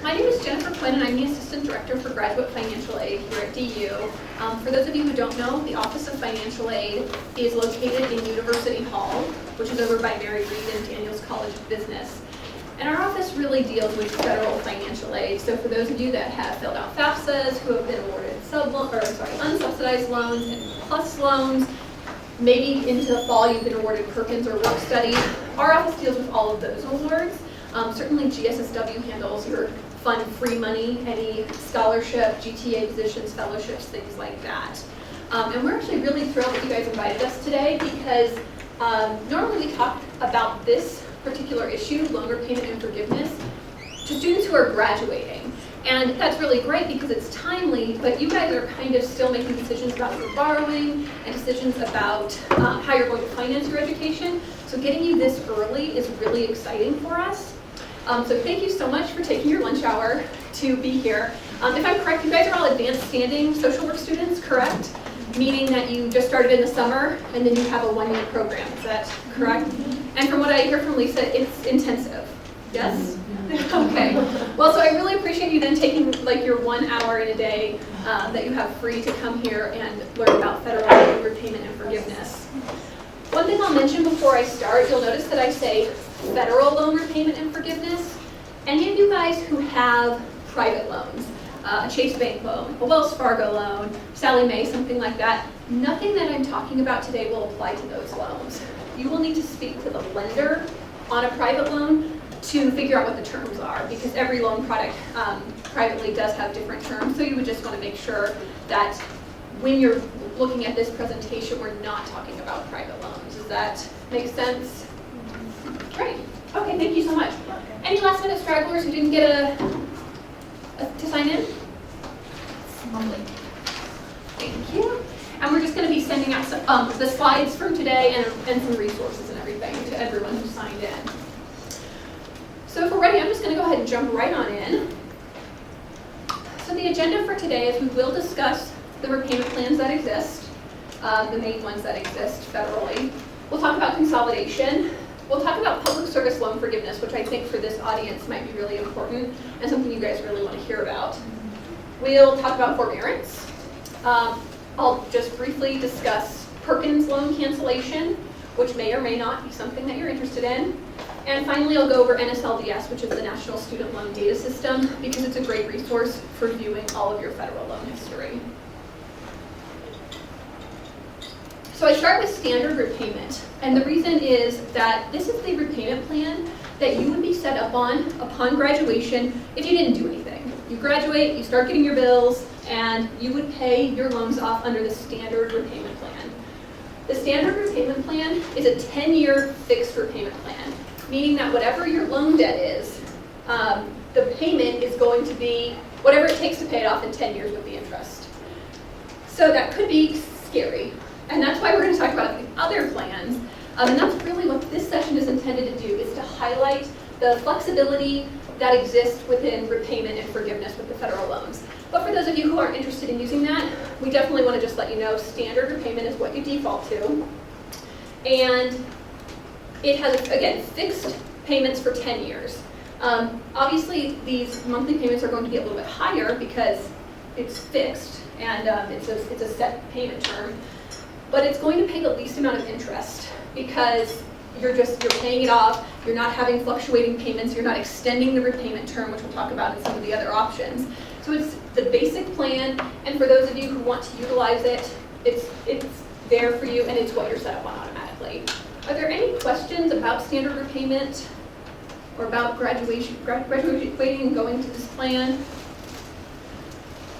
My name is Jennifer Quinn, and I'm the Assistant Director for Graduate Financial Aid here at DU. For those of you who don't know, the Office of Financial Aid is located in University Hall, which is over by Mary Reed and Daniels College of Business. And our office really deals with federal financial aid. So for those of you that have filled out FAFSAs, who have been awarded unsubsidized loans and PLUS loans, maybe into the fall you've been awarded Perkins or work study, our office deals with all of those awards. Certainly GSSW handles your fund free money, any scholarship, GTA positions, fellowships, things like that. And we're actually really thrilled that you guys invited us today because normally we talk about this particular issue, loan repayment and forgiveness, to students who are graduating. And that's really great because it's timely, but you guys are kind of still making decisions about your borrowing and decisions about how you're going to finance your education. So getting you this early is really exciting for us. So thank you so much for taking your lunch hour to be here. If I'm correct, you guys are all advanced standing social work students, correct? Meaning that you just started in the summer and then you have a one-year program, is that correct? And from what I hear from Lisa, it's intensive, yes? Okay, well, so I really appreciate you then taking like your 1 hour in a day that you have free to come here and learn about federal loan repayment and forgiveness. One thing I'll mention before I start, you'll notice that I say federal loan repayment and forgiveness. Any of you guys who have private loans, a Chase Bank loan, a Wells Fargo loan, Sallie Mae, something like that, nothing that I'm talking about today will apply to those loans. You will need to speak to the lender on a private loan to figure out what the terms are, because every loan product privately does have different terms, so you would just want to make sure that when you're looking at this presentation, we're not talking about private loans. Does that make sense? Great. Okay, thank you so much. Any last minute stragglers who didn't get to sign in? Thank you. And we're just going to be sending out some, the slides from today and some resources and everything to everyone who signed in. So if we're ready, I'm just going to go ahead and jump right on in. So the agenda for today is we will discuss the repayment plans that exist, the main ones that exist federally. We'll talk about consolidation. We'll talk about public service loan forgiveness, which I think for this audience might be really important and something you guys really want to hear about. We'll talk about forbearance. I'll just briefly discuss Perkins loan cancellation, which may or may not be something that you're interested in. And finally, I'll go over NSLDS, which is the National Student Loan Data System, because it's a great resource for viewing all of your federal loan history. So I start with standard repayment, and the reason is that this is the repayment plan that you would be set up on upon graduation if you didn't do anything. You graduate, you start getting your bills, and you would pay your loans off under the standard repayment plan. The standard repayment plan is a 10-year fixed repayment plan, meaning that whatever your loan debt is, the payment is going to be whatever it takes to pay it off in 10 years with the interest. So that could be scary. And that's why we're going to talk about the other plans. And that's really what this session is intended to do, is to highlight the flexibility that exists within repayment and forgiveness with the federal loans. But for those of you who aren't interested in using that, we definitely want to just let you know standard repayment is what you default to. And it has, again, fixed payments for 10 years. Obviously, these monthly payments are going to be a little bit higher because it's fixed and it's a set payment term. But it's going to pay the least amount of interest because you're paying it off, you're not having fluctuating payments, you're not extending the repayment term, which we'll talk about in some of the other options. So it's the basic plan, and for those of you who want to utilize it, it's there for you, and it's what you're set up on automatically. Are there any questions about standard repayment or about graduating and going to this plan?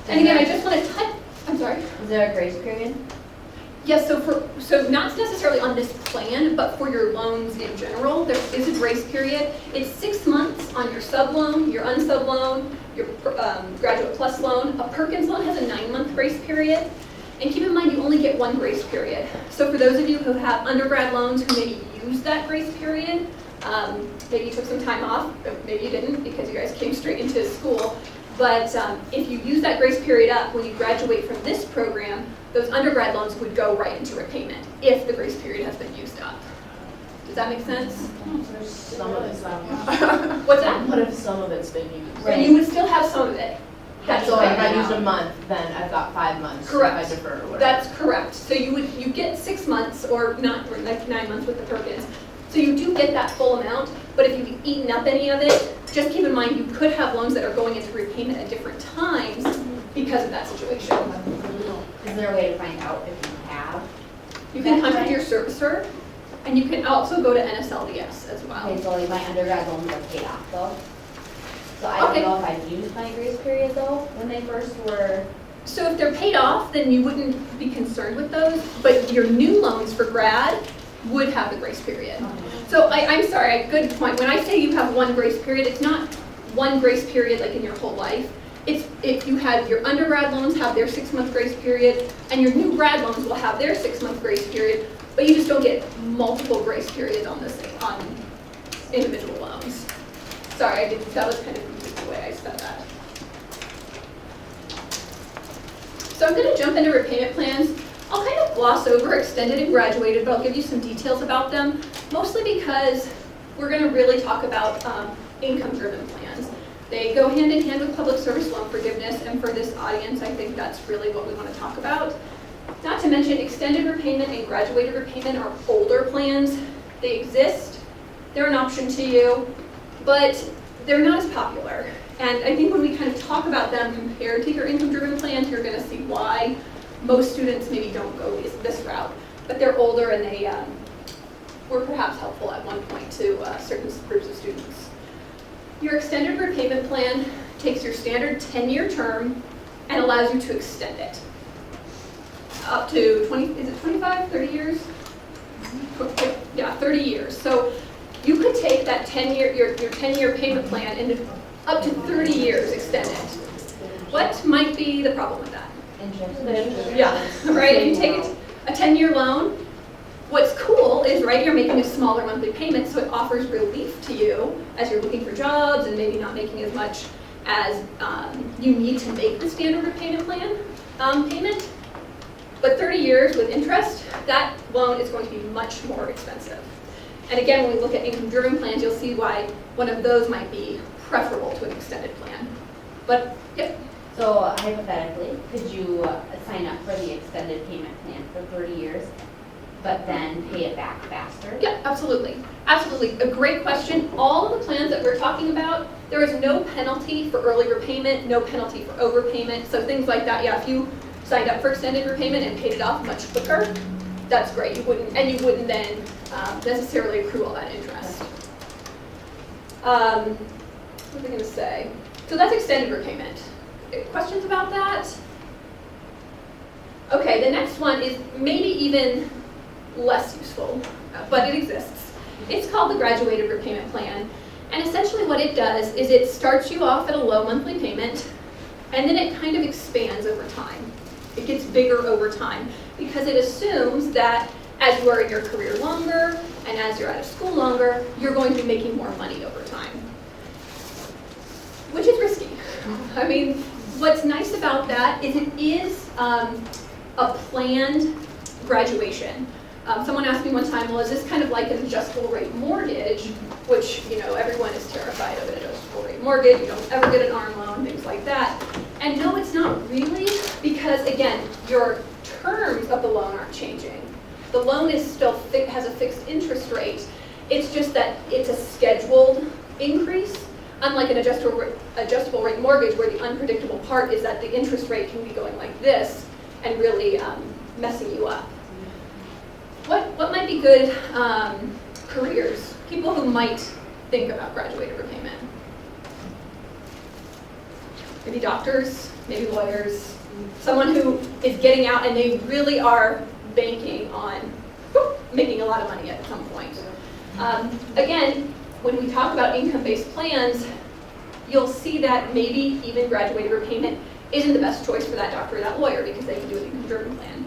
And again, I just want to touch, I'm sorry? Is there a grace period? Yes, so not necessarily on this plan, but for your loans in general, there is a grace period. It's 6 months on your sub loan, your unsub loan, your graduate plus loan. A Perkins loan has a 9-month grace period. And keep in mind, you only get one grace period. So for those of you who have undergrad loans who maybe use that grace period, maybe you took some time off, but maybe you didn't because you guys came straight into school. But if you use that grace period up when you graduate from this program, those undergrad loans would go right into repayment if the grace period has been used up. Does that make sense? Some of it's not. What's that? What if some of it's been used? Right. You would still have some of it. That's So if correct. I used a month, then I've got 5 months. Correct. If I defer or whatever. That's correct. So you get 6 months or not, or like 9 months with the Perkins. So you do get that full amount, but if you've eaten up any of it, just keep in mind you could have loans that are going into repayment at different times because of that situation. Is there a way to find out if you have? You can contact your servicer, and you can also go to NSLDS as well. Okay, so like my undergrad loans are paid off though. So I don't Okay. know if I've used my grace period though, when they first were. So if they're paid off, then you wouldn't be concerned with those, but your new loans for grad would have the grace period. So I'm sorry, good point. When I say you have one grace period, it's not one grace period like in your whole life. It's if you have your undergrad loans have their 6-month grace period, and your new grad loans will have their 6-month grace period, but you just don't get multiple grace periods on individual loans. Sorry, that was kind of confusing the way I said that. So I'm going to jump into repayment plans. I'll kind of gloss over extended and graduated, but I'll give you some details about them, mostly because we're going to really talk about income-driven plans. They go hand in hand with public service loan forgiveness, and for this audience, I think that's really what we want to talk about. Not to mention, extended repayment and graduated repayment are older plans. They exist, they're an option to you, but they're not as popular. And I think when we kind of talk about them compared to your income-driven plans, you're going to see why most students maybe don't go this route. But they're older and they were perhaps helpful at one point to certain groups of students. Your extended repayment plan takes your standard 10-year term and allows you to extend it up to 25, 30 years? Yeah, 30 years. So you could take that 10-year, your 10-year payment plan and up to 30 years extend it. What might be the problem with that? Interest. Yeah, right, if you take a 10-year loan, what's cool is, right, you're making a smaller monthly payment, so it offers relief to you as you're looking for jobs and maybe not making as much as you need to make the standard repayment plan payment. But 30 years with interest, that loan is going to be much more expensive. And again, when we look at income-driven plans, you'll see why one of those might be preferable to an extended plan. But, yeah. So hypothetically, could you sign up for the extended payment plan for 30 years, but then pay it back faster? Yeah, absolutely. Absolutely. A great question. All of the plans that we're talking about, there is no penalty for early repayment, no penalty for overpayment. So things like that, yeah, if you signed up for extended repayment and paid it off much quicker, that's great. You wouldn't then necessarily accrue all that interest. What was I going to say? So that's extended repayment. Questions about that? Okay, the next one is maybe even less useful, but it exists. It's called the graduated repayment plan. And essentially what it does is it starts you off at a low monthly payment, and then it kind of expands over time. It gets bigger over time because it assumes that as you are in your career longer and as you're out of school longer, you're going to be making more money over time, which is risky. I mean, what's nice about that is it is a planned graduation. Someone asked me one time, well, is this kind of like an adjustable rate mortgage, which, you know, everyone is terrified of an adjustable rate mortgage, you don't ever get an ARM loan, things like that. And no, it's not really, because again, your terms of the loan aren't changing. The loan is still has a fixed interest rate. It's just that it's a scheduled increase, unlike an adjustable rate mortgage, where the unpredictable part is that the interest rate can be going like this and really messing you up. What might be good careers? People who might think about graduated repayment. Maybe doctors, maybe lawyers, someone who is getting out and they really are banking on making a lot of money at some point. Again, when we talk about income-based plans, you'll see that maybe even graduated repayment isn't the best choice for that doctor or that lawyer because they can do an income-driven plan.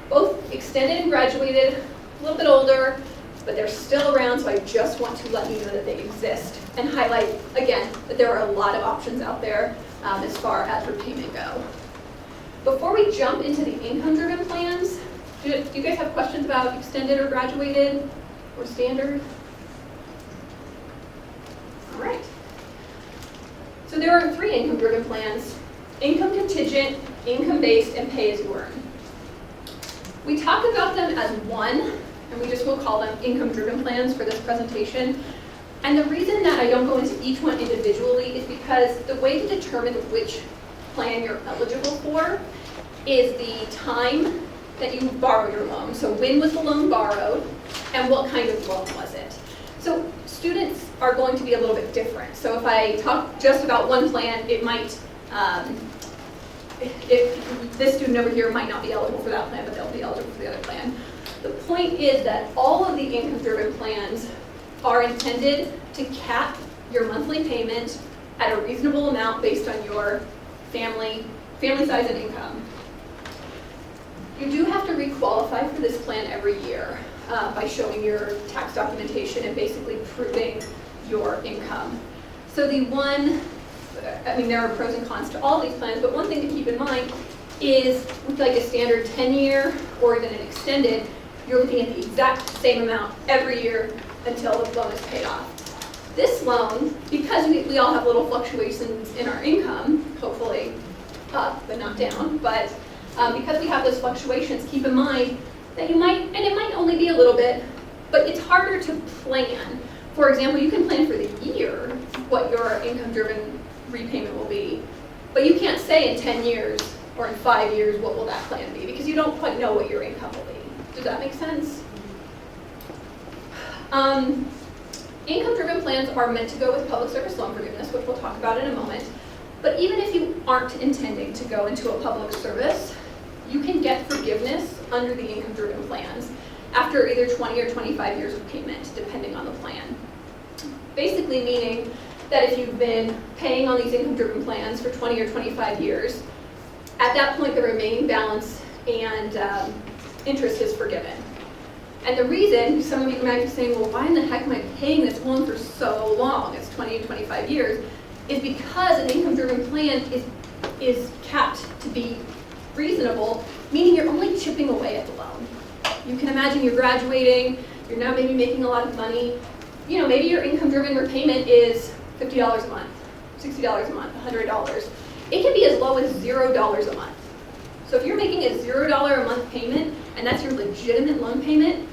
Both extended and graduated, a little bit older, but they're still around, so I just want to let you know that they exist and highlight, again, that there are a lot of options out there as far as repayment go. Before we jump into the income-driven plans, do you guys have questions about extended or graduated or standard? All right. So there are 3 income-driven plans: income contingent, income-based, and pay-as-you-earn. We talk about them as one, and we just will call them income-driven plans for this presentation. And the reason that I don't go into each one individually is because the way to determine which plan you're eligible for is the time that you borrow your loan. So when was the loan borrowed, and what kind of loan was it? So students are going to be a little bit different. So if I talk just about one plan, it might, if this student over here might not be eligible for that plan, but they'll be eligible for the other plan. The point is that all of the income-driven plans are intended to cap your monthly payment at a reasonable amount based on your family size and income. You do have to requalify for this plan every year by showing your tax documentation and basically proving your income. So there are pros and cons to all these plans, but one thing to keep in mind is with like a standard 10-year or even an extended, you're looking at the exact same amount every year until the loan is paid off. This loan, because we all have little fluctuations in our income, hopefully up but not down, but because we have those fluctuations, keep in mind that you might, and it might only be a little bit, but it's harder to plan. For example, you can plan for the year what your income-driven repayment will be, but you can't say in 10 years or in 5 years what will that plan be, because you don't quite know what your income will be. Does that make sense? Income-driven plans are meant to go with public service loan forgiveness, which we'll talk about in a moment. But even if you aren't intending to go into a public service, you can get forgiveness under the income-driven plans after either 20 or 25 years of payment, depending on the plan. Basically meaning that if you've been paying on these income-driven plans for 20 or 25 years, at that point the remaining balance and interest is forgiven. And the reason, some of you might be saying, well, why in the heck am I paying this loan for so long? It's 20 to 25 years. Is because an income-driven plan is capped to be reasonable, meaning you're only chipping away at the loan. You can imagine you're graduating, you're now maybe making a lot of money. You know, maybe your income-driven repayment is $50 a month, $60 a month, $100. It can be as low as $0 a month. So if you're making a $0 a month payment, and that's your legitimate loan payment,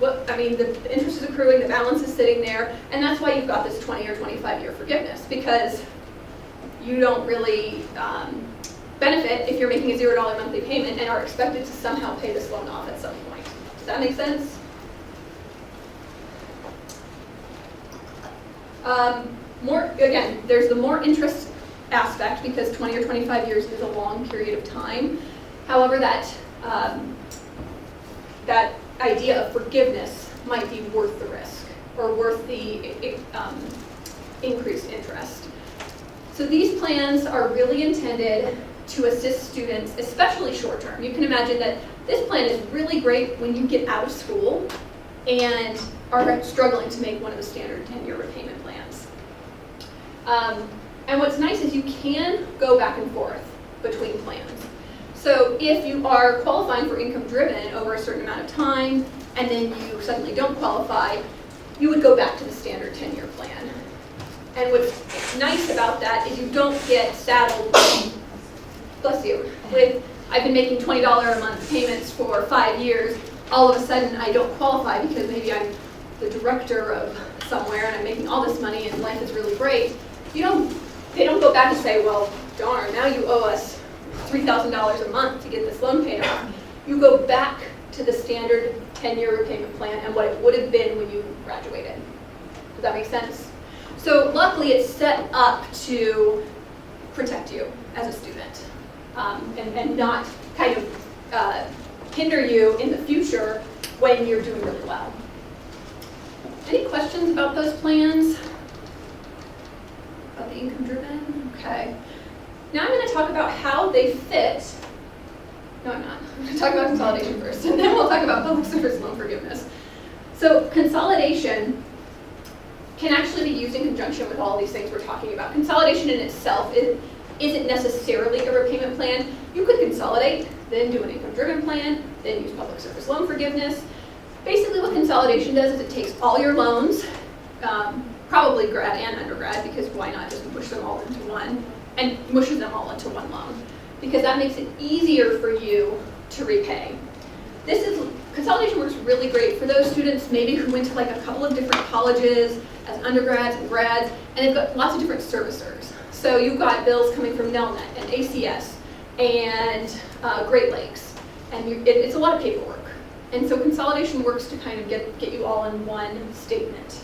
the interest is accruing, the balance is sitting there, and that's why you've got this 20 or 25-year forgiveness, because you don't really benefit if you're making a $0 monthly payment and are expected to somehow pay this loan off at some point. Does that make sense? There's the more interest aspect, because 20 or 25 years is a long period of time. However, that idea of forgiveness might be worth the risk or worth the increased interest. So these plans are really intended to assist students, especially short-term. You can imagine that this plan is really great when you get out of school and are struggling to make one of the standard 10-year repayment plans. And what's nice is you can go back and forth between plans. So if you are qualifying for income-driven over a certain amount of time, and then you suddenly don't qualify, you would go back to the standard 10-year plan. And what's nice about that is you don't get saddled, bless you, with I've been making $20 a month payments for 5 years, all of a sudden I don't qualify because maybe I'm the director of somewhere and I'm making all this money and life is really great. They don't go back and say, well, darn, now you owe us $3,000 a month to get this loan paid off. You go back to the standard 10-year repayment plan and what it would have been when you graduated. Does that make sense? So luckily it's set up to protect you as a student and not kind of hinder you in the future when you're doing really well. Any questions about those plans? About the income-driven? Okay. Now I'm going to talk about how they fit. No, I'm not. I'm going to talk about consolidation first, and then we'll talk about public service loan forgiveness. So consolidation can actually be used in conjunction with all these things we're talking about. Consolidation in itself isn't necessarily a repayment plan. You could consolidate, then do an income-driven plan, then use public service loan forgiveness. Basically what consolidation does is it takes all your loans, probably grad and undergrad, because why not just mush them all into one, and mushes them all into one loan, because that makes it easier for you to repay. Consolidation works really great for those students maybe who went to like a couple of different colleges as undergrads and grads, and they've got lots of different servicers. So you've got bills coming from Nelnet and ACS and Great Lakes, and it's a lot of paperwork. And so consolidation works to kind of get you all in one statement.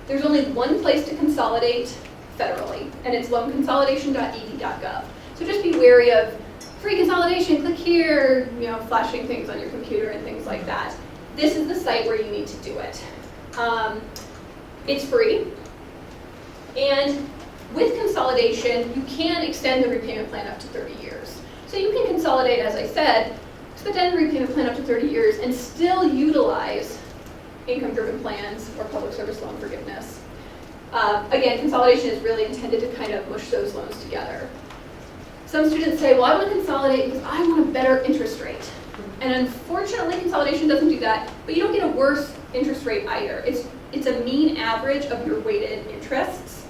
There's only one place to consolidate federally, and it's loanconsolidation.ed.gov. So just be wary of free consolidation, click here, flashing things on your computer and things like that. This is the site where you need to do it. It's free, and with consolidation, you can extend the repayment plan up to 30 years. So you can consolidate, as I said, extend the repayment plan up to 30 years and still utilize income-driven plans or public service loan forgiveness. Again, consolidation is really intended to kind of mush those loans together. Some students say, well, I want to consolidate because I want a better interest rate. And unfortunately, consolidation doesn't do that, but you don't get a worse interest rate either. It's a mean average of your weighted interests.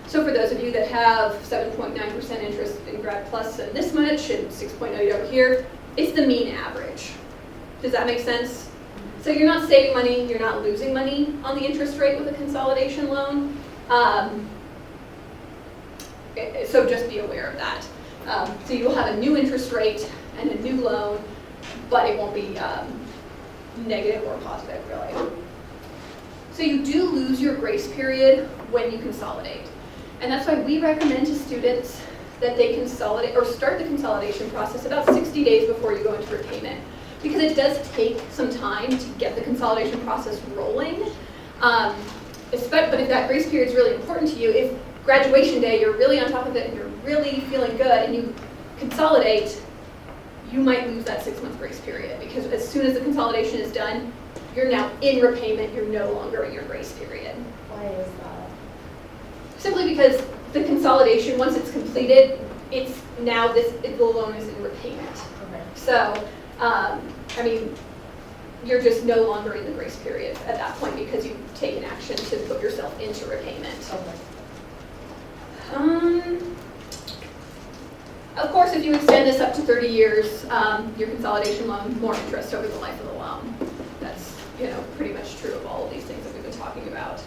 So for those of you that have 7.9% interest in Grad Plus and this much, and 6.8 over here, it's the mean average. Does that make sense? So you're not saving money, you're not losing money on the interest rate with a consolidation loan. So just be aware of that. So you will have a new interest rate and a new loan, but it won't be negative or positive, really. So you do lose your grace period when you consolidate. And that's why we recommend to students that they consolidate or start the consolidation process about 60 days before you go into repayment. Because it does take some time to get the consolidation process rolling. But if that grace period is really important to you, if graduation day you're really on top of it and you're really feeling good and you consolidate, you might lose that 6-month grace period, because as soon as the consolidation is done, you're now in repayment, you're no longer in your grace period. Why is that? Simply because the consolidation, once it's completed, it's now the loan is in repayment. Okay. So, you're just no longer in the grace period at that point because you've taken action to put yourself into repayment. Okay. Of course, if you extend this up to 30 years, your consolidation loan, more interest over the life of the loan. That's pretty much true of all of these things that we've been talking about.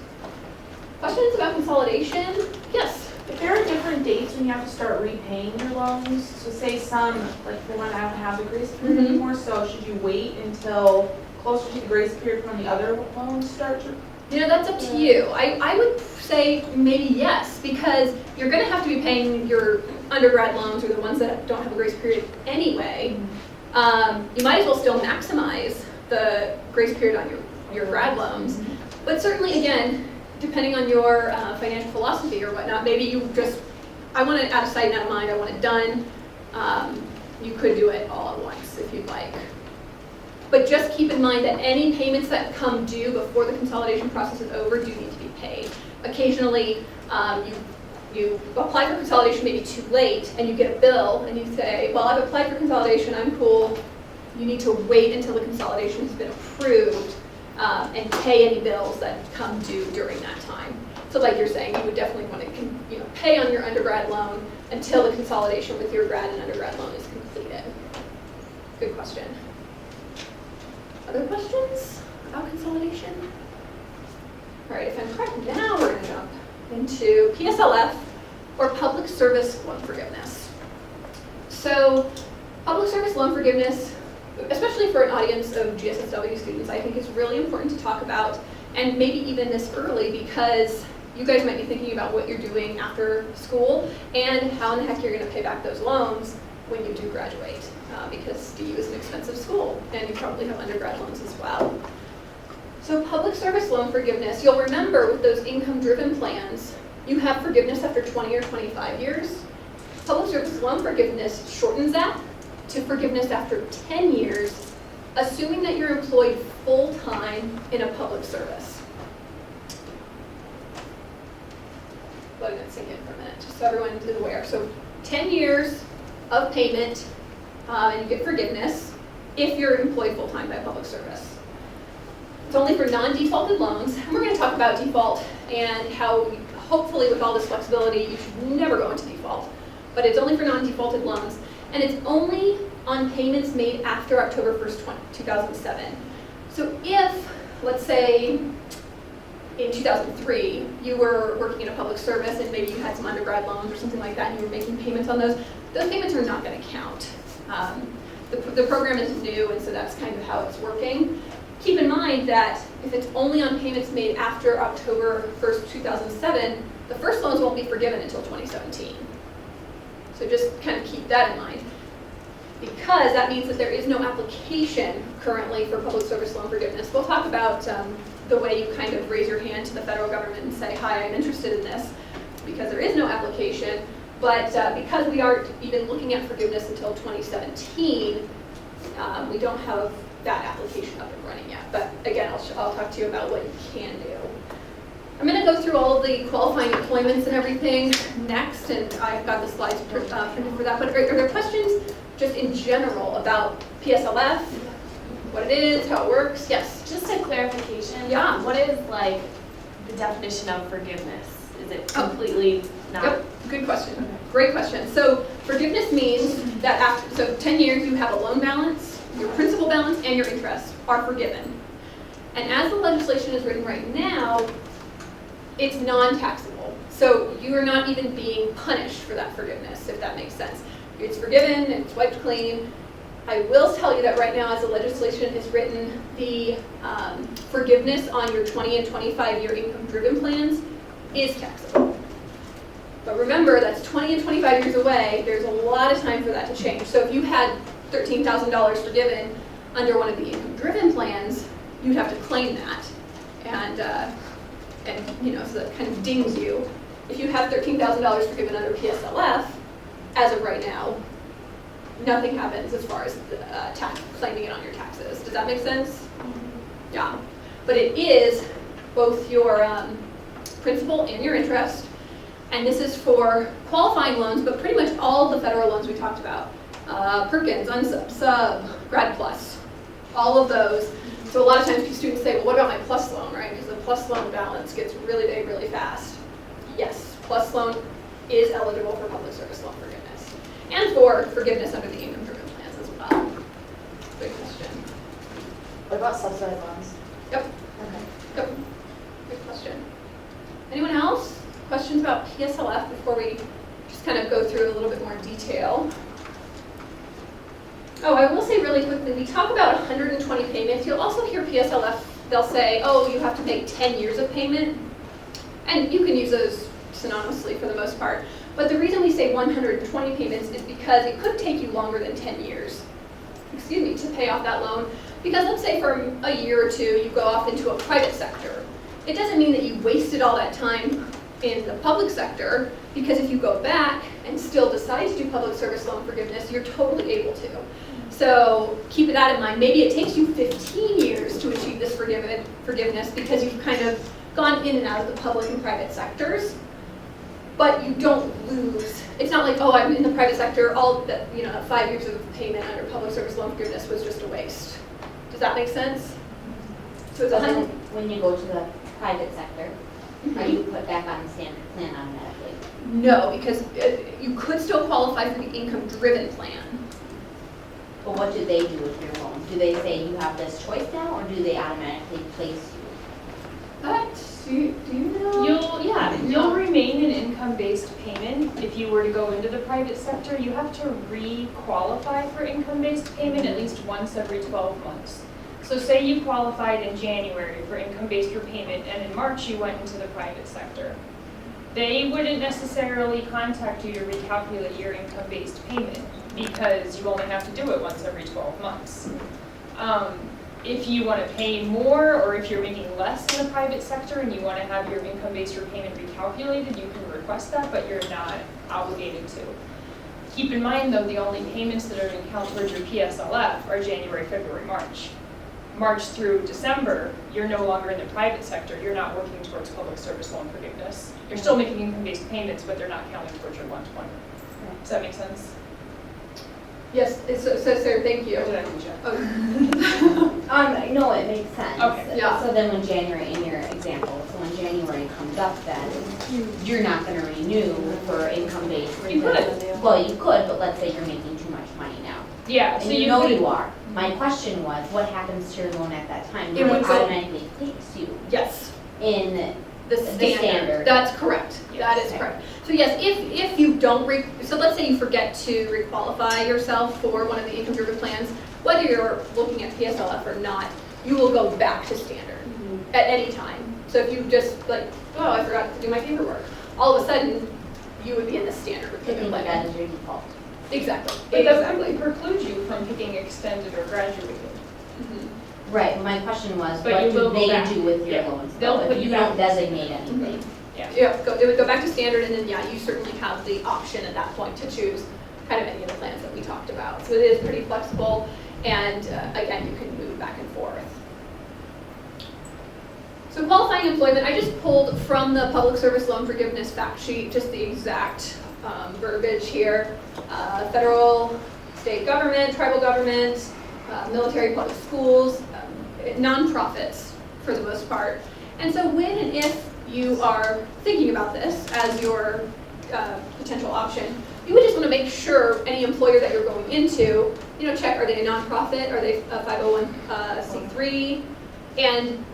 Questions about consolidation? Yes. If there are different dates when you have to start repaying your loans, so say some, like the one I don't have the grace period Mhm. anymore, so should you wait until closer to the grace period when the other loans start to? That's up to you. I would say maybe yes, because you're going to have to be paying your undergrad loans or the ones that don't have a grace period anyway. You might as well still maximize the grace period on your grad loans. But certainly, again, depending on your financial philosophy or whatnot, maybe you just, I want it out of sight and out of mind, I want it done. You could do it all at once if you'd like. But just keep in mind that any payments that come due before the consolidation process is over do need to be paid. Occasionally, you apply for consolidation maybe too late and you get a bill and you say, well, I've applied for consolidation, I'm cool. You need to wait until the consolidation has been approved and pay any bills that come due during that time. So like you're saying, you would definitely want to pay on your undergrad loan until the consolidation with your grad and undergrad loan is completed. Good question. Other questions about consolidation? All right, if I'm correct, now we're going to jump into PSLF, or Public Service Loan Forgiveness. So public service loan forgiveness, especially for an audience of GSSW students, I think is really important to talk about, and maybe even this early, because you guys might be thinking about what you're doing after school and how in the heck you're going to pay back those loans when you do graduate, because DU is an expensive school, and you probably have undergrad loans as well. So public service loan forgiveness, you'll remember with those income-driven plans, you have forgiveness after 20 or 25 years. Public service loan forgiveness shortens that to forgiveness after 10 years, assuming that you're employed full-time in a public service. Letting that sink in for a minute, just so everyone is aware. So 10 years of payment, and you get forgiveness if you're employed full-time by public service. It's only for non-defaulted loans, and we're going to talk about default and how hopefully with all this flexibility, you should never go into default. But it's only for non-defaulted loans, and it's only on payments made after October 1st, 2007. So if, let's say, in 2003, you were working in a public service and maybe you had some undergrad loans or something like that and you were making payments on those payments are not going to count. The program is new, and so that's kind of how it's working. Keep in mind that if it's only on payments made after October 1st, 2007, the first loans won't be forgiven until 2017. So just kind of keep that in mind, because that means that there is no application currently for public service loan forgiveness. We'll talk about the way you kind of raise your hand to the federal government and say, hi, I'm interested in this, because there is no application. But because we aren't even looking at forgiveness until 2017, we don't have that application up and running yet. But again, I'll talk to you about what you can do. I'm going to go through all of the qualifying employments and everything next, and I've got the slides printed for that. But are there questions just in general about PSLF, what it is, how it works? Yes? Just a clarification. Yeah. What is like the definition of forgiveness? Is it completely not? Yep, good question. Great question. So forgiveness means that after, so 10 years you have a loan balance, your principal balance and your interest are forgiven. And as the legislation is written right now, it's non-taxable. So you are not even being punished for that forgiveness, if that makes sense. It's forgiven, it's wiped clean. I will tell you that right now, as the legislation is written, the forgiveness on your 20 and 25-year income-driven plans is taxable. But remember, that's 20 and 25 years away. There's a lot of time for that to change. So if you had $13,000 forgiven under one of the income-driven plans, you'd have to claim that. And you know, so that kind of dings you. If you have $13,000 forgiven under PSLF, as of right now, nothing happens as far as claiming it on your taxes. Does that make sense? Yeah. But it is both your principal and your interest, and this is for qualifying loans, but pretty much all the federal loans we talked about. Perkins, Unsub, Sub, Grad Plus, all of those. So a lot of times students say, well, what about my plus loan, right? Because the plus loan balance gets really big really fast. Yes, plus loan is eligible for public service loan forgiveness, and for forgiveness under the income-driven plans as well. Good question. What about subsidized loans? Yep. Okay. Yep. Good question. Anyone else? Questions about PSLF before we just kind of go through a little bit more detail? Oh, I will say really quickly, we talk about 120 payments. You'll also hear PSLF, they'll say, oh, you have to make 10 years of payment. And you can use those synonymously for the most part. But the reason we say 120 payments is because it could take you longer than 10 years, to pay off that loan. Because let's say for a year or two, you go off into a private sector. It doesn't mean that you wasted all that time in the public sector, because if you go back and still decide to do public service loan forgiveness, you're totally able to. So keep that in mind. Maybe it takes you 15 years to achieve this forgiveness because you've kind of gone in and out of the public and private sectors, but you don't lose. It's not like, oh, I'm in the private sector, all that, 5 years of payment under public service loan forgiveness was just a waste. Does that make sense? So it's So then when you go to the private sector, are you put back on the standard plan automatically? No, because you could still qualify for the income-driven plan. But what do they do with your loan? Do they say you have this choice now, or do they automatically place you? Do you know? You'll remain an income-based payment. If you were to go into the private sector, you have to re-qualify for income-based payment at least once every 12 months. So say you qualified in January for income-based repayment, and in March you went into the private sector. They wouldn't necessarily contact you to recalculate your income-based payment because you only have to do it once every 12 months. If you want to pay more, or if you're making less in the private sector and you want to have your income-based repayment recalculated, you can request that, but you're not obligated to. Keep in mind, though, the only payments that are going to count towards your PSLF are January, February, March. March through December, you're no longer in the private sector. You're not working towards public service loan forgiveness. You're still making income-based payments, but they're not counting towards your 120. Does that make sense? Yes, so Sarah, thank you. Or did I reach out? Oh. No, it makes sense. Okay. Yeah. So then when January, in your example, so when January comes up, then you're not gonna renew for income-based. You could. Well, you could, but let's say you're making too much money now. Yeah, so And you you know could, you are. My question was, what happens to your loan at that time? It It would go- automatically takes you Yes. in, The standard. standard. That's correct. That is Okay. correct. So yes, if you don't, so let's say you forget to requalify yourself for one of the income-driven plans, whether you're looking at PSLF or not, you will go back to standard at any time. So if you just like, oh, I forgot to do my paperwork, all of a sudden, you would be in the standard I repayment think plan. that is your default. Exactly. but that Exactly. wouldn't preclude you from picking extended or graduated. Mhm. Right, my question was, But what you do will go they back. do with your Yeah. loans? They'll though, put if you you don't back. designate anything? Yeah, it would go back to standard, and then, yeah, you certainly have the option at that point to choose kind of any of the plans that we talked about. So it is pretty flexible, and again, you can move back and forth. So qualifying employment, I just pulled from the public service loan forgiveness fact sheet, just the exact verbiage here. Federal, state government, tribal government, military public schools, nonprofits for the most part. And so when and if you are thinking about this as your potential option, you would just want to make sure any employer that you're going into, check, are they a nonprofit, are they a 501c3? And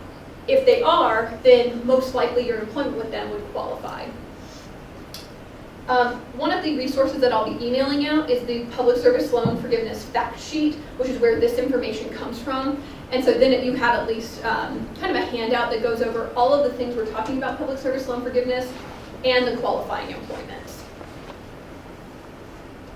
if they are, then most likely your employment with them would qualify. One of the resources that I'll be emailing out is the Public Service Loan Forgiveness Fact Sheet, which is where this information comes from. And so then you have at least kind of a handout that goes over all of the things we're talking about public service loan forgiveness and the qualifying employments.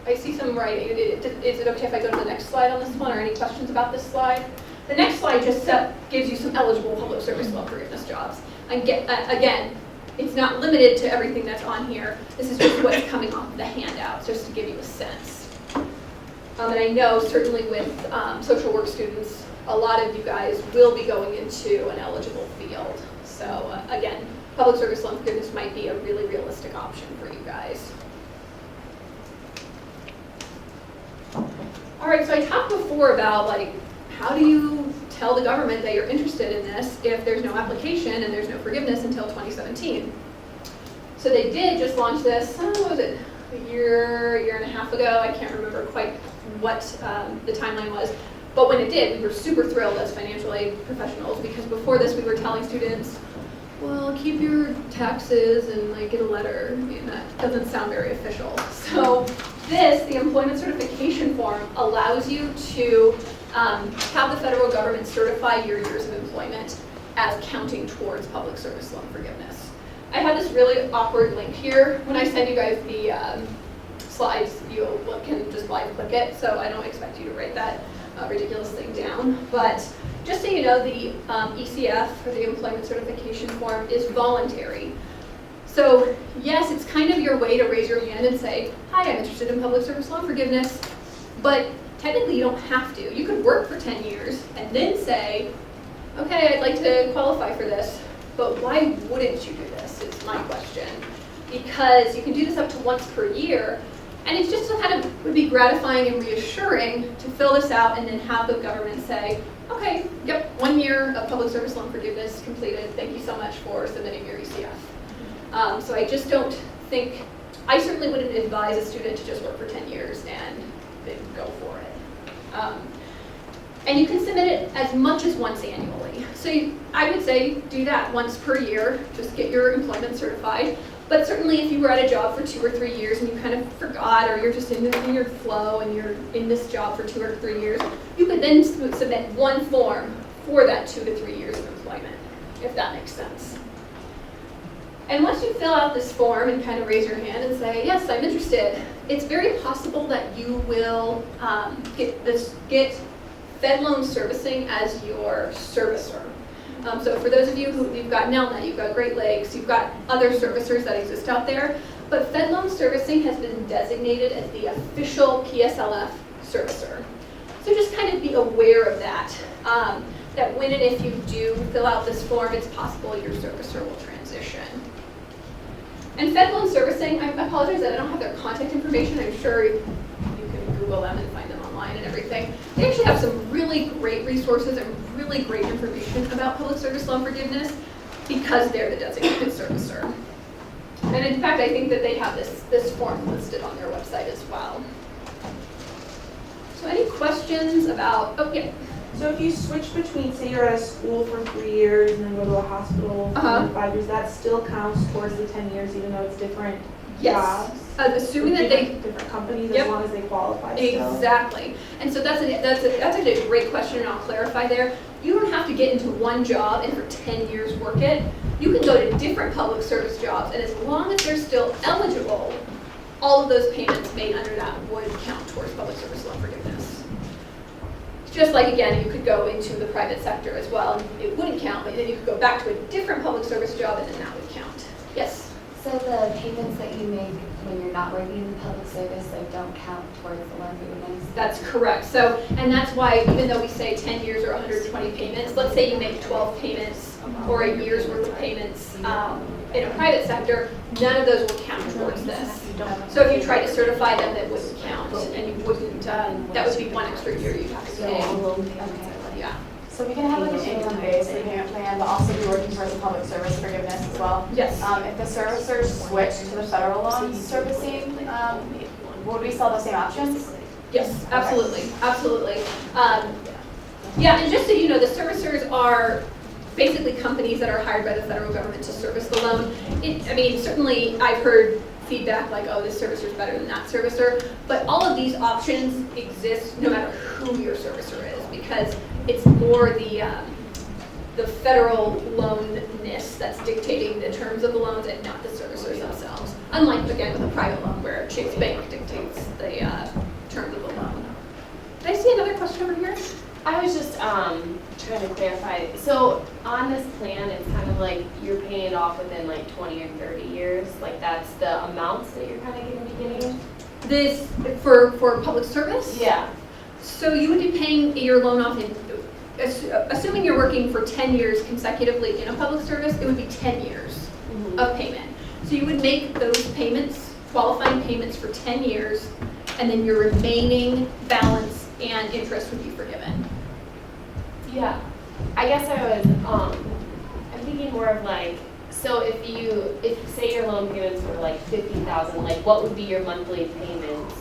I see some writing. Is it okay if I go to the next slide on this one, or any questions about this slide? The next slide just gives you some eligible public service loan forgiveness jobs. And again, it's not limited to everything that's on here. This is just what's coming off the handouts, just to give you a sense. And I know certainly with social work students, a lot of you guys will be going into an eligible field. So again, public service loan forgiveness might be a really realistic option for you guys. All right, so I talked before about how do you tell the government that you're interested in this if there's no application and there's no forgiveness until 2017? So they did just launch this, what was it, a year and a half ago? I can't remember quite what the timeline was. But when it did, we were super thrilled as financial aid professionals, because before this we were telling students, well, keep your taxes and get a letter. I mean, that doesn't sound very official. So this, the employment certification form, allows you to have the federal government certify your years of employment as counting towards public service loan forgiveness. I have this really awkward link here. When I send you guys the slides, you can just live click it, so I don't expect you to write that ridiculous thing down. But just so you know, the ECF, or the employment certification form, is voluntary. So yes, it's kind of your way to raise your hand and say, hi, I'm interested in public service loan forgiveness, but technically you don't have to. You could work for 10 years and then say, okay, I'd like to qualify for this, but why wouldn't you do this, is my question. Because you can do this up to once per year, and it's just kind of would be gratifying and reassuring to fill this out and then have the government say, okay, yep, 1 year of public service loan forgiveness completed. Thank you so much for submitting your ECF. So I just don't think, I certainly wouldn't advise a student to just work for 10 years and then go for it. And you can submit it as much as once annually. So I would say do that once per year, just get your employment certified. But certainly if you were at a job for 2 or 3 years and you kind of forgot, or you're just in your flow and you're in this job for 2 or 3 years, you could then submit one form for that 2 to 3 years of employment, if that makes sense. And once you fill out this form and kind of raise your hand and say, yes, I'm interested, it's very possible that you will get Fed loan servicing as your servicer. So for those of you who, you've got Nelnet, you've got Great Lakes, you've got other servicers that exist out there, but Fed loan servicing has been designated as the official PSLF servicer. So just kind of be aware of that, that when and if you do fill out this form, it's possible your servicer will transition. And Fed loan servicing, I apologize that I don't have their contact information. I'm sure you can Google them and find them online and everything. They actually have some really great resources and really great information about public service loan forgiveness. because they're the designated servicer. And in fact, I think that they have this form listed on their website as well. So any questions about, oh yeah, So if you switch between, say you're at a school for 3 years and then go to a hospital Uh-huh. for 5 years, that still counts towards the 10 years even though it's different yes. jobs? Assuming that they, Different companies Yep. as long as they qualify still? exactly. And so that's actually a great question, and I'll clarify there. You don't have to get into one job and for 10 years work it. You can go to different public service jobs, and as long as they're still eligible, all of those payments made under that would count towards public service loan forgiveness. Just like, again, you could go into the private sector as well, and it wouldn't count, but then you could go back to a different public service job, and then that would count. Yes? So the payments that you make when you're not working in the public service, like, don't count towards the loan forgiveness? That's correct. So, and that's why even though we say 10 years or 120 payments, let's say you make 12 payments or a year's worth of payments in a private sector, none of those will count towards this. So if you try to certify them, that wouldn't count, and you wouldn't, that would be one extra year you'd have to pay. Okay. Yeah. So we can have like an income-based repayment plan, but also be working towards the public service forgiveness as well. Yes. If the servicers switch to the federal loan servicing, would we sell the same options? Yes, absolutely, absolutely. Yeah, and just so you know, the servicers are basically companies that are hired by the federal government to service the loan. I mean, certainly I've heard feedback like, oh, this servicer is better than that servicer, but all of these options exist no matter who your servicer is, because it's more the federal loanness that's dictating the terms of the loans and not the servicers themselves. Unlike, again, with a private loan where Chase Bank dictates the terms of the loan. Did I see another question over here? I was just trying to clarify. So on this plan, it's kind of like you're paying it off within like 20 or 30 years. Like that's the amounts that you're kind of going to be getting? This, for public service? Yeah. So you would be paying your loan off in, assuming you're working for 10 years consecutively in a public service, it would be 10 years of payment. So you would make those payments, qualifying payments for 10 years, and then your remaining balance and interest would be forgiven. Yeah. I guess I was, I'm thinking more of like, so if say your loan payments were like 50,000, like what would be your monthly payments?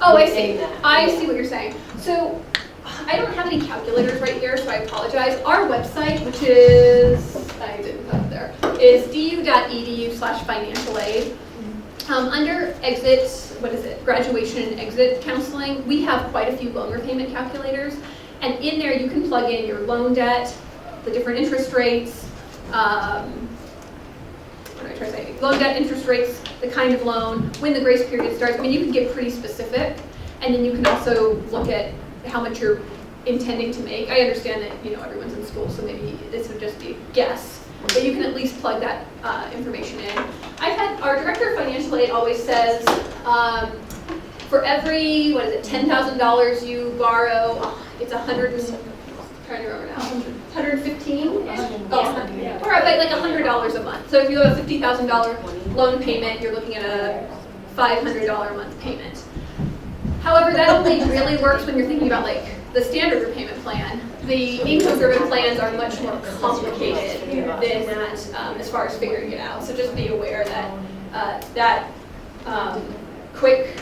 Oh, I see. within that? I see what you're saying. So I don't have any calculators right here, so I apologize. Our website, which is, I didn't put it there, is du.edu/financial aid. Under exit, what is it, graduation and exit counseling, we have quite a few loan repayment calculators. And in there you can plug in your loan debt, the different interest rates, what am I trying to say? Loan debt, interest rates, the kind of loan, when the grace period starts. I mean, you can get pretty specific. And then you can also look at how much you're intending to make. I understand that, you know, everyone's in school, so maybe this would just be a guess. But you can at least plug that information in. I've had, our director of financial aid always says, for every, what is it, $10,000 you borrow, it's 100 and, I'm trying to remember now, 115? Oh, or like $100 a month. So if you have a $50,000 loan payment, you're looking at a $500 a month payment. However, that only really works when you're thinking about like the standard repayment plan. The income-driven plans are much more complicated than that as far as figuring it out. So just be aware that that quick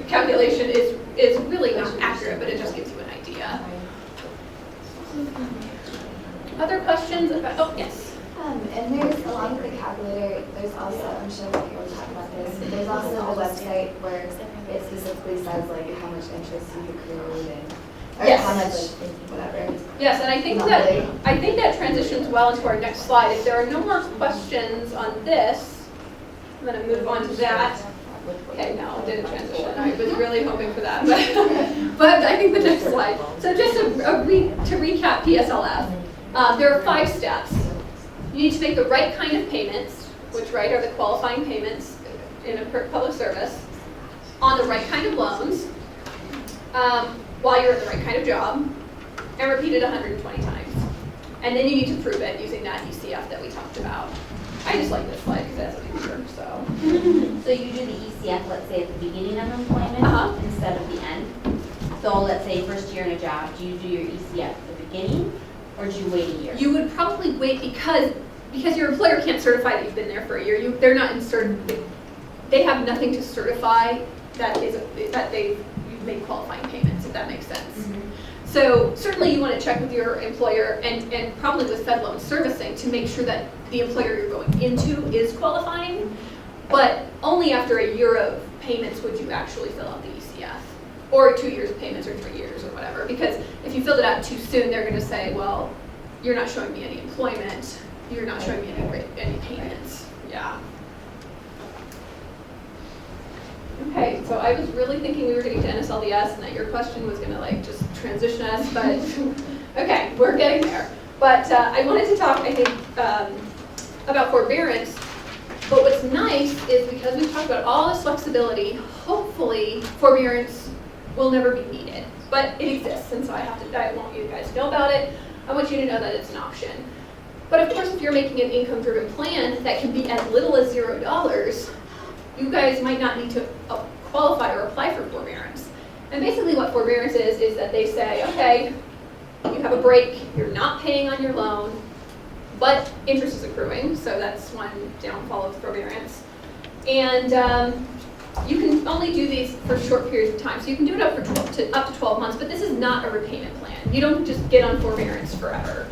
calculation is really not accurate, but it just gives you an idea. Other questions about, oh yes. And there's along with the calculator, there's also, I'm sure that you will talk about this, but there's also a website where it specifically says like how much interest you've accrued and or Yes. how much whatever. Yes, and I think that transitions well into our next slide. If there are no more questions on this, I'm going to move on to that. Okay, no, it didn't transition. I was really hoping for that, but I think the next slide. So just to recap PSLF, there are 5 steps. You need to make the right kind of payments, which right are the qualifying payments in a public service, on the right kind of loans, while you're in the right kind of job, and repeat it 120 times. And then you need to prove it using that ECF that we talked about. I just like this slide because it has a picture, so. So you do the ECF, let's say at the beginning of employment instead of the end. So let's say first year in a job, do you do your ECF at the beginning or do you wait a year? You would probably wait because because your employer can't certify that you've been there for a year, they're not they have nothing to certify that you've made qualifying payments, if that makes sense. So certainly you want to check with your employer and probably with Fed Loan Servicing to make sure that the employer you're going into is qualifying, but only after a year of payments would you actually fill out the ECF, or 2 years of payments, or 3 years, or whatever. Because if you filled it out too soon, they're going to say, well, you're not showing me any employment, you're not showing me any payments. Yeah. Okay, so I was really thinking we were getting to NSLDS and that your question was gonna like just transition us, but okay, we're getting there. But I wanted to talk, I think, about forbearance. But what's nice is because we've talked about all this flexibility, hopefully forbearance will never be needed. But it exists, and so I want you guys to know about it. I want you to know that it's an option. But of course, if you're making an income-driven plan that can be as little as $0, you guys might not need to qualify or apply for forbearance. And basically what forbearance is that they say, okay, you have a break, you're not paying on your loan, but interest is accruing, so that's one downfall of forbearance. And you can only do these for short periods of time, so you can do it up to 12 months, but this is not a repayment plan. You don't just get on forbearance forever,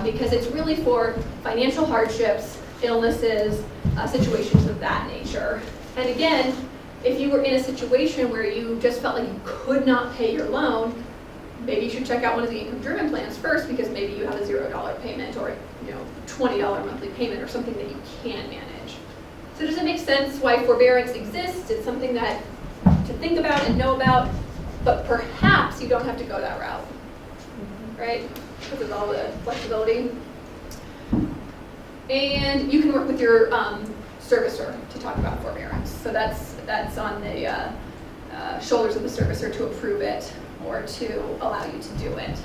because it's really for financial hardships, illnesses, situations of that nature. And again, if you were in a situation where you just felt like you could not pay your loan, maybe you should check out one of the income-driven plans first, because maybe you have a $0 payment or $20 monthly payment or something that you can manage. So does it make sense why forbearance exists? It's something that to think about and know about, but perhaps you don't have to go that route, right? Because of all the flexibility. And you can work with your servicer to talk about forbearance. So that's on the shoulders of the servicer to approve it or to allow you to do it.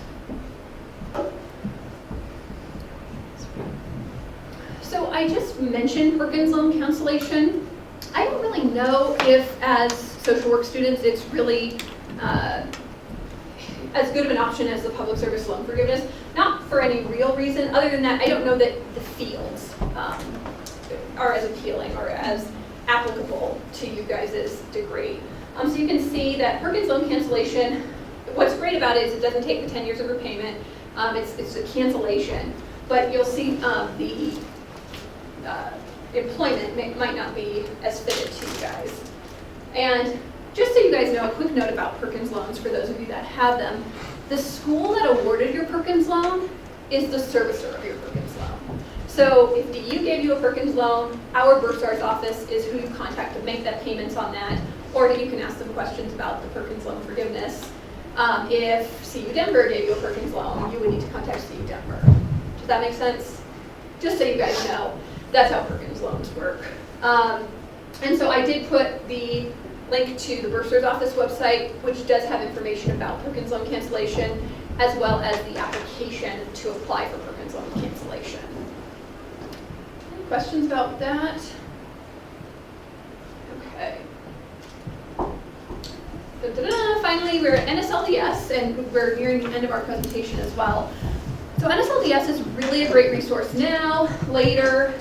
So I just mentioned Perkins loan cancellation. I don't really know if as social work students it's really as good of an option as the public service loan forgiveness. Not for any real reason, other than that I don't know that the fields are as appealing or as applicable to you guys' degree. So you can see that Perkins loan cancellation, what's great about it is it doesn't take the 10 years of repayment, it's a cancellation, but you'll see the employment might not be as fitted to you guys. And just so you guys know, a quick note about Perkins loans for those of you that have them. The school that awarded your Perkins loan is the servicer of your Perkins loan. So if DU gave you a Perkins loan, our Bursar's office is who you contact to make that payments on that, or you can ask them questions about the Perkins loan forgiveness. If CU Denver gave you a Perkins loan, you would need to contact CU Denver. Does that make sense? Just so you guys know, that's how Perkins loans work. And so I did put the link to the Bursar's office website, which does have information about Perkins loan cancellation, as well as the application to apply for Perkins loan cancellation. Any questions about that? Okay. Finally, we're at NSLDS, and we're nearing the end of our presentation as well. So NSLDS is really a great resource now, later,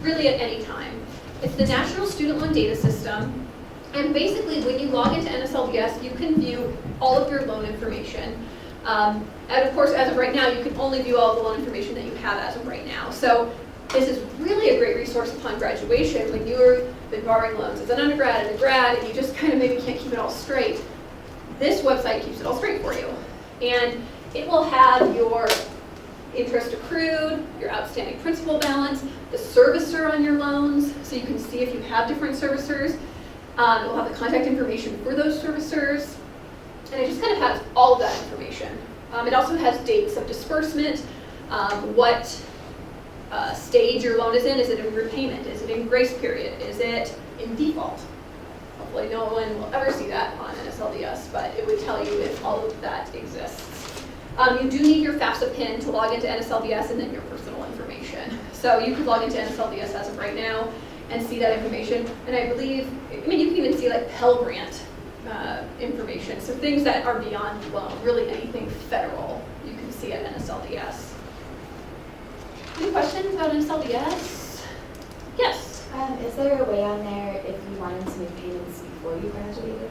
really at any time. It's the National Student Loan Data System, and basically when you log into NSLDS, you can view all of your loan information. And of course, as of right now, you can only view all the loan information that you have as of right now. So this is really a great resource upon graduation when you've been borrowing loans as an undergrad and a grad, and you just kind of maybe can't keep it all straight. This website keeps it all straight for you. And it will have your interest accrued, your outstanding principal balance, the servicer on your loans, so you can see if you have different servicers. It will have the contact information for those servicers, and it just kind of has all of that information. It also has dates of disbursement, what stage your loan is in. Is it in repayment? Is it in grace period? Is it in default? Hopefully no one will ever see that on NSLDS, but it would tell you if all of that exists. You do need your FAFSA PIN to log into NSLDS and then your personal information. So you could log into NSLDS as of right now and see that information. And I believe, you can even see like Pell Grant information. So things that are beyond loan, really anything federal, you can see at NSLDS. Any questions about NSLDS? Yes. Is there a way on there if you wanted to make payments before you graduated?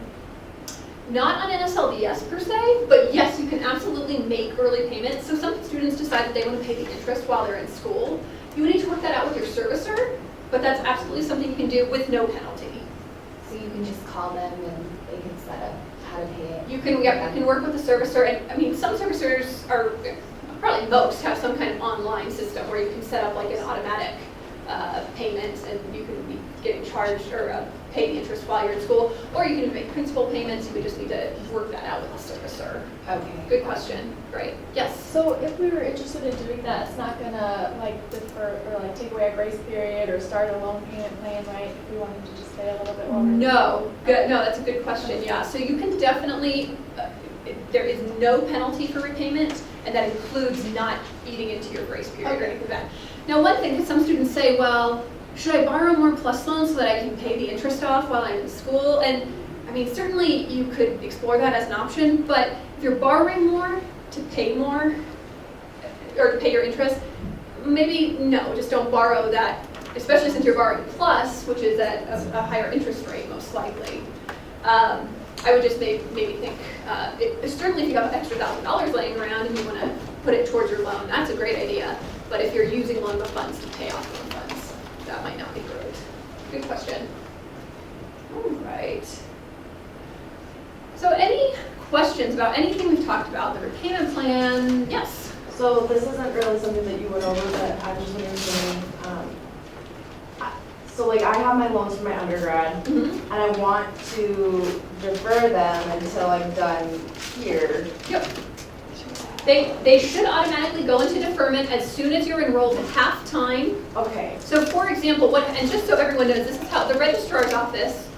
Not on NSLDS per se, but yes, you can absolutely make early payments. So some students decide that they want to pay the interest while they're in school. You would need to work that out with your servicer, but that's absolutely something you can do with no penalty. So you can just call them and they can set up how to pay it? You can, yeah, you can work with the servicer, and I mean, some servicers are, probably most have some kind of online system where you can set up like an automatic payment and you can be getting charged or pay the interest while you're in school, or you can make principal payments. You would just need to work that out with the servicer. Okay. Good question. Right. Yes. So if we were interested in doing that, it's not gonna like defer or like take away a grace period or start a loan payment plan, right? If we wanted to just stay a little bit longer? No. Good. No, that's a good question. Yeah. So you can definitely, there is no penalty for repayment, and that includes not eating into your grace period or anything like that. Now, one thing, because some students say, well, should I borrow more plus loans so that I can pay the interest off while I'm in school? And I mean, certainly you could explore that as an option, but if you're borrowing more to pay more, or to pay your interest, maybe no, just don't borrow that, especially since you're borrowing plus, which is at a higher interest rate, most likely. I would just maybe think, certainly if you have an extra $1,000 laying around and you want to put it towards your loan, that's a great idea. But if you're using loan funds to pay off loan funds, that might not be great. Good question. All right. So any questions about anything we've talked about? The repayment plan? Yes. So this isn't really something that you went over, but I just understanding. So like I have my loans for my undergrad, and I want to defer them until I'm done here. Yep. They should automatically go into deferment as soon as you're enrolled at half-time. Okay. So for example, and just so everyone knows, this is how the registrar's office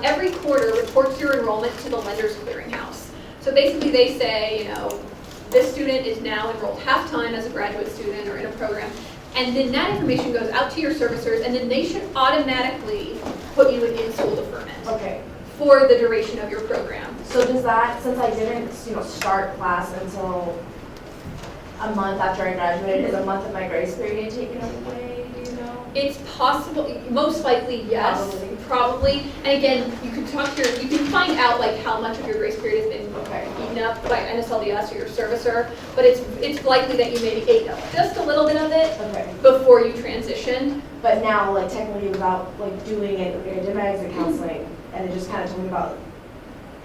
every quarter reports your enrollment to the lender's clearinghouse. So basically they say, you know, this student is now enrolled half-time as a graduate student or in a program. And then that information goes out to your servicers, and then they should automatically put you in-school deferment Okay. for the duration of your program. So does that, since I didn't, start class until a month after I graduated, is a month of my grace period taken away, do you know? It's possible, most likely yes, probably. And again, you can you can find out like how much of your grace period has been eaten up by NSLDS or your servicer, but it's likely that you maybe ate up just a little bit of it before you transitioned. But now, like technically without like doing it, like I did my exit counseling, and it just kind of told me about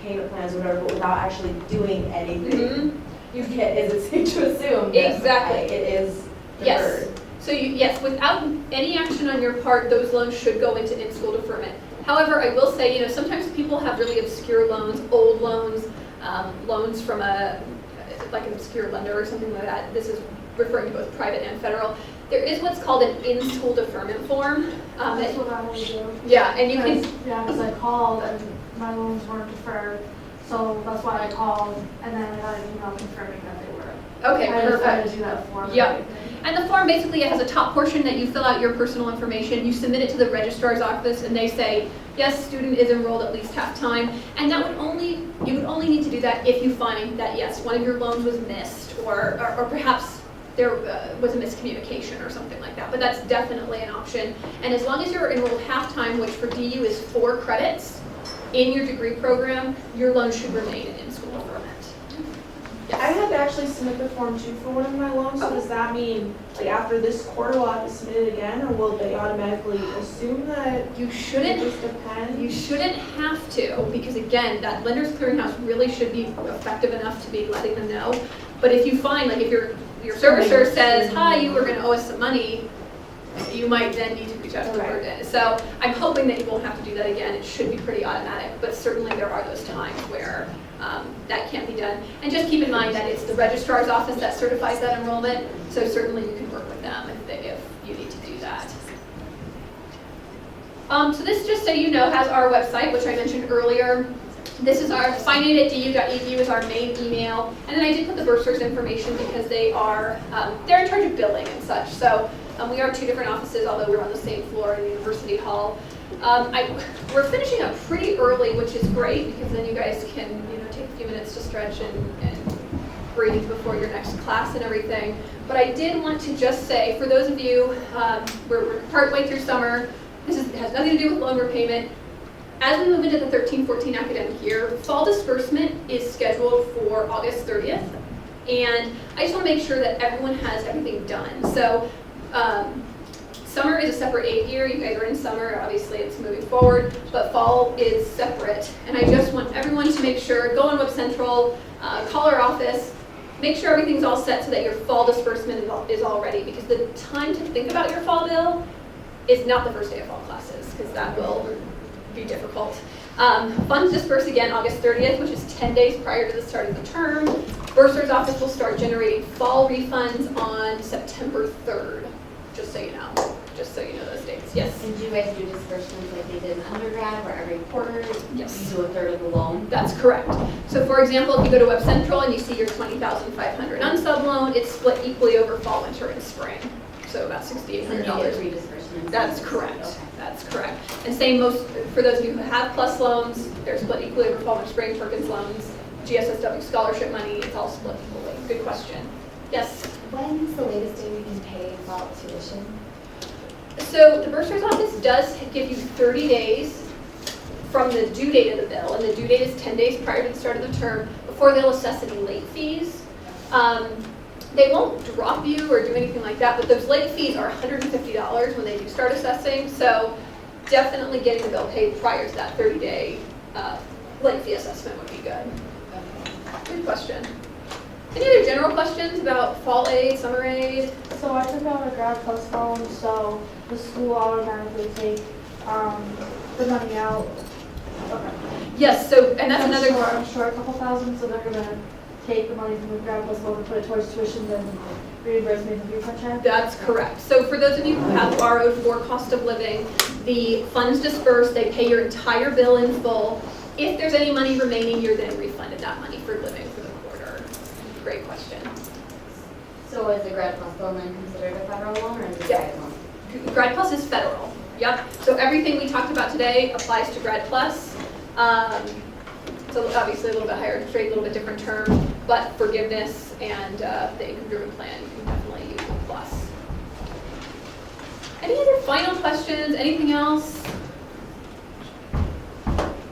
payment plans or whatever, but without actually doing anything. You can, is it safe to assume that Exactly. it is deferred? Yes. So yes, without any action on your part, those loans should go into in-school deferment. However, I will say, sometimes people have really obscure loans, old loans, loans from like an obscure lender or something like that. This is referring to both private and federal. There is what's called an in-school deferment form. That's what I would do. Yeah, and you can. Yeah, because I called and my loans weren't deferred, so that's why I called, and then I got an email confirming that they were. Okay, I just had perfect. to do that form. Yep. And the form basically has a top portion that you fill out your personal information, you submit it to the registrar's office, and they say, yes, student is enrolled at least half-time. And that you would only need to do that if you find that, yes, one of your loans was missed, or perhaps there was a miscommunication or something like that. But that's definitely an option. And as long as you're enrolled half-time, which for DU is 4 credits in your degree program, your loan should remain in school deferment. Yes. I had to actually submit the form too for one of my loans, so does that mean, like, after this quarter, we'll have to submit it again, or will they automatically assume that You it shouldn't. just depends? You shouldn't have to, because again, that lender's clearinghouse really should be effective enough to be letting them know. But if you find, like if your servicer says, hi, you were gonna owe us some money, you might then need to reach out to the board. So I'm hoping that you won't have to do that again. It should be pretty automatic, but certainly there are those times where that can't be done. And just keep in mind that it's the registrar's office that certifies that enrollment, so certainly you can work with them if you need to do that. So this, just so you know, has our website, which I mentioned earlier. This is our finite@du.edu is our main email, and then I did put the bursar's information because they are they're in charge of billing and such. So we are 2 different offices, although we're on the same floor in University Hall. We're finishing up pretty early, which is great because then you guys can take a few minutes to stretch and breathe before your next class and everything. But I did want to just say, for those of you, we're partway through summer, has nothing to do with loan repayment. As we move into the 13-14 academic year, fall disbursement is scheduled for August 30th. And I just want to make sure that everyone has everything done. So summer is a separate aid year. You guys are in summer, obviously it's moving forward, but fall is separate. And I just want everyone to make sure, go on Web Central, call our office, make sure everything's all set so that your fall disbursement is all ready, because the time to think about your fall bill is not the first day of fall classes, because that will be difficult. Funds disperse again August 30th, which is 10 days prior to the start of the term. Bursar's office will start generating fall refunds on September 3rd, just so you know. Just so you know those dates. Yes? And do you guys do disbursements like they did in undergrad, where every quarter Yes. you do a third of the loan? That's correct. So for example, if you go to Web Central and you see your $20,500 unsub loan, it's split equally over fall, winter, and spring. So about And $6,800. you get three disbursements? That's correct. Okay. That's correct. And same for those of you who have plus loans, they're split equally over fall and spring. Perkins loans, GSSW scholarship money, it's all split equally. Good question. Yes? When's the latest day we can pay fall tuition? So the bursar's office does give you 30 days from the due date of the bill, and the due date is 10 days prior to the start of the term before they'll assess any late fees. They won't drop you or do anything like that, but those late fees are $150 when they do start assessing, so definitely getting the bill paid prior to that 30-day late fee assessment would be good. Good question. Any other general questions about fall aid, summer aid? So I took out a Grad Plus loan, so the school automatically take the money out. Okay. Yes, so, and that's another. I'm sure a couple thousand, so they're gonna take the money from the Grad Plus loan and put it towards tuition and reimburse me the refund check? That's correct. So for those of you who have borrowed for cost of living, the funds dispersed, they pay your entire bill in full. If there's any money remaining, you're then refunded that money for living for the quarter. Great question. So is the Grad Plus loan then considered a federal loan, or is it a Yeah. private loan? Grad Plus is federal. Yep. So everything we talked about today applies to Grad Plus. So obviously a little bit higher interest rate, a little bit different term, but forgiveness and the income-driven plan, you can definitely use the plus. Any other final questions? Anything else?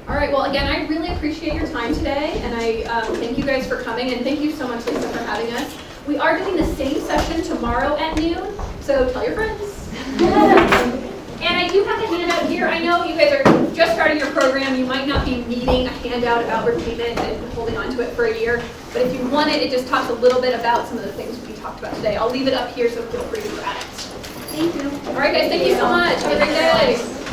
All right, well, again, I really appreciate your time today, and I thank you guys for coming, and thank you so much, Lisa, for having us. We are doing the same session tomorrow at noon, so tell your friends. And I do have a handout here. I know you guys are just starting your program. You might not be needing a handout about repayment and holding on to it for a year, but if you want it, it just talks a little bit about some of the things we talked about today. I'll leave it up here, so feel free to grab it. Thank you. All right, guys, thank you so much. Have a great day.